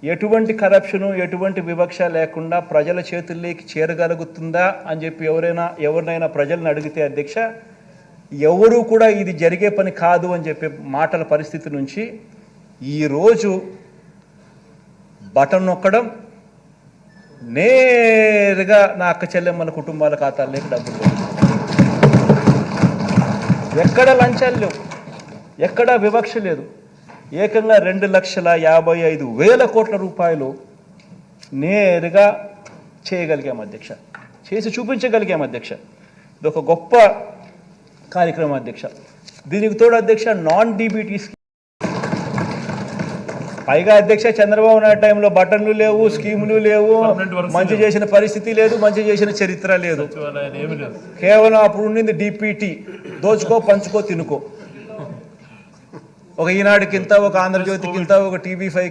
ఎటువంటి కరప్షను ఎటువంటి వివక్ష లేకుండా ప్రజల చేతుల్లోకి చేరగలుగుతుందా అని చెప్పి ఎవరినైనా ప్రజలను అడిగితే అధ్యక్ష ఎవరు కూడా ఇది జరిగే పని కాదు అని చెప్పే మాటల పరిస్థితి నుంచి ఈరోజు బటన్ నొక్కడం నేరుగా నా అక్క చెల్లెమ్మల కుటుంబాల ఖాతాల్లోకి డబ్బులు ఎక్కడ లంచాలు లేవు, ఎక్కడ వివక్ష లేదు. ఏకంగా 2,55,000 కోట్ల రూపాయలు నేరుగా చేయగలిగాం అధ్యక్ష, చేసి చూపించగలిగాం అధ్యక్ష. ఇది ఒక గొప్ప కార్యక్రమం అధ్యక్ష. దీనికి తోడు అధ్యక్ష నాన్ డీబీటీ స్కీమ్, పైగా అధ్యక్ష చంద్రబాబు నాయుడు టైంలో బటన్లు లేవు, స్కీములు లేవు, మంచి చేసిన పరిస్థితి లేదు, మంచి చేసిన చరిత్ర లేదు. కేవలం అప్పుడు ఉండింది డిపిటి, దోచుకో పంచుకో తినుకో. ఒక ఈనాడుకింత, ఒక ఆంధ్రజ్యోతికింత, ఒక టీవీ5